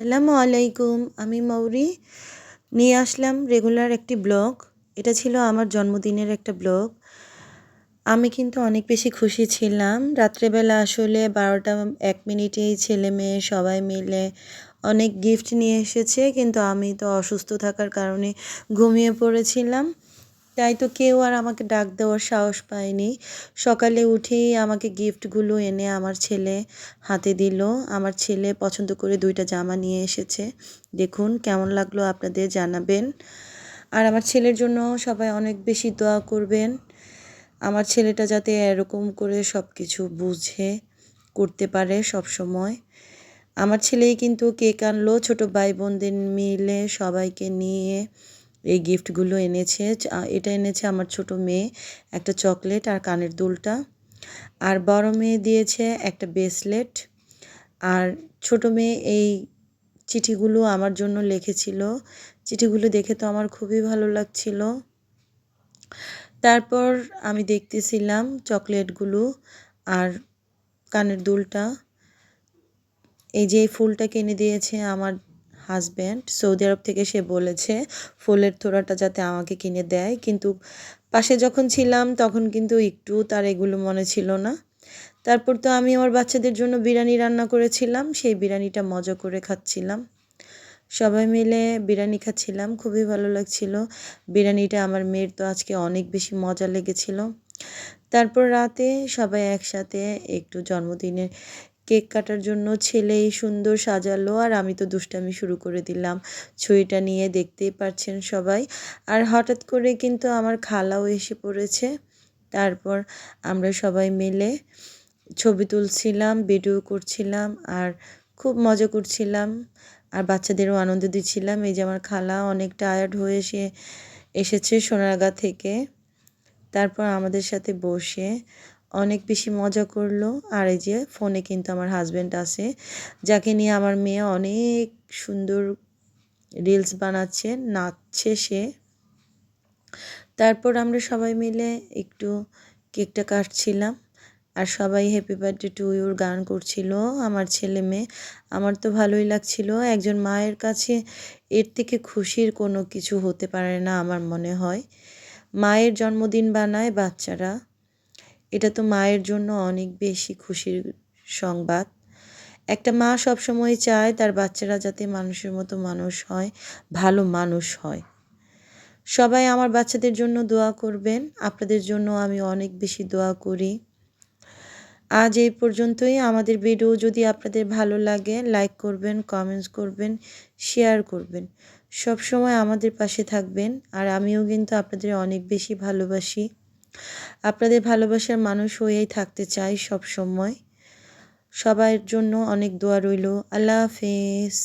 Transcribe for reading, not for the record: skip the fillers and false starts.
আসসালামু আলাইকুম। আমি মৌরি নিয়ে আসলাম রেগুলার একটি ব্লগ। এটা ছিল আমার জন্মদিনের একটা ব্লগ। আমি কিন্তু অনেক বেশি খুশি ছিলাম। রাত্রেবেলা আসলে ১২টা ১ মিনিটেই ছেলে-মেয়ে সবাই মিলে অনেক গিফট নিয়ে এসেছে। কিন্তু আমি তো অসুস্থ থাকার কারণে ঘুমিয়ে পড়েছিলাম। তাই তো কেউ আর আমাকে ডাক দেওয়ার সাহস পায়নি। সকালে উঠেই আমাকে গিফটগুলো এনে আমার ছেলে হাতে দিল। আমার ছেলে পছন্দ করে ২ টা জামা নিয়ে এসেছে। দেখুন কেমন লাগলো আপনাদের জানাবেন। আর আমার ছেলের জন্য সবাই অনেক বেশি দোয়া করবেন। আমার ছেলেটা যাতে এরকম করে সব কিছু বুঝে করতে পারে সবসময়। আমার ছেলেই কিন্তু কেক আনলো, ছোট ভাই-বোনদের মিলে সবাইকে নিয়ে এই গিফটগুলো এনেছে। এটা এনেছে আমার ছোট মেয়ে, একটা চকলেট আর কানের দুলটা। আর বড় মেয়ে দিয়েছে একটা ব্রেসলেট। আর ছোট মেয়ে এই চিঠিগুলো আমার জন্য লিখেছিল। চিঠিগুলো দেখে তো আমার খুবই ভালো লাগছিল। তারপর আমি দেখতেছিলাম চকলেটগুলো আর কানের দুলটা। এই যে এই ফুলটা কিনে দিয়েছে আমার হাজব্যান্ড সৌদি আরব থেকে। সে বলেছে ফুলের তোড়াটা যাতে আমাকে কিনে দেয়, কিন্তু পাশে যখন ছিলাম তখন কিন্তু একটু তার এগুলো মনে ছিল না। তারপর তো আমি আমার বাচ্চাদের জন্য বিরিয়ানি রান্না করেছিলাম, সেই বিরিয়ানিটা মজা করে খাচ্ছিলাম। সবাই মিলে বিরিয়ানি খাচ্ছিলাম, খুবই ভালো লাগছিল বিরিয়ানিটা। আমার মেয়ের তো আজকে অনেক বেশি মজা লেগেছিল। তারপর রাতে সবাই একসাথে একটু জন্মদিনের কেক কাটার জন্য ছেলেই সুন্দর সাজালো আর আমি তো দুষ্টামি শুরু করে দিলাম ছুরিটা নিয়ে, দেখতেই পাচ্ছেন সবাই। আর হঠাৎ করে কিন্তু আমার খালাও এসে পড়েছে। তারপর আমরা সবাই মিলে ছবি তুলছিলাম, ভিডিও করছিলাম আর খুব মজা করছিলাম আর বাচ্চাদেরও আনন্দ দিচ্ছিলাম। এই যে আমার খালা অনেক টায়ার্ড হয়ে এসেছে সোনারগাঁ থেকে। তারপর আমাদের সাথে বসে অনেক বেশি মজা করলো। আর এই যে ফোনে কিন্তু আমার হাজব্যান্ড আছে, যাকে নিয়ে আমার মেয়ে অনেক সুন্দর রিলস বানাচ্ছে, নাচছে সে। তারপর আমরা সবাই মিলে একটু কেকটা কাটছিলাম আর সবাই হ্যাপি বার্থডে টু ইউর গান করছিল, আমার ছেলে মেয়ে। আমার তো ভালোই লাগছিল। একজন মায়ের কাছে এর থেকে খুশির কোনো কিছু হতে পারে না আমার মনে হয়। মায়ের জন্মদিন বানায় বাচ্চারা, এটা তো মায়ের জন্য অনেক বেশি খুশির সংবাদ। একটা মা সবসময় চায় তার বাচ্চারা যাতে মানুষের মতো মানুষ হয়, ভালো মানুষ হয়। সবাই আমার বাচ্চাদের জন্য দোয়া করবেন। আপনাদের জন্য আমি অনেক বেশি দোয়া করি। আজ এই পর্যন্তই। আমাদের ভিডিও যদি আপনাদের ভালো লাগে লাইক করবেন, কমেন্টস করবেন, শেয়ার করবেন। সবসময় আমাদের পাশে থাকবেন। আর আমিও কিন্তু আপনাদের অনেক বেশি ভালোবাসি। আপনাদের ভালোবাসার মানুষ হয়েই থাকতে চাই সব সময়। সবার জন্য অনেক দোয়া রইল। আল্লাহ হাফেজ।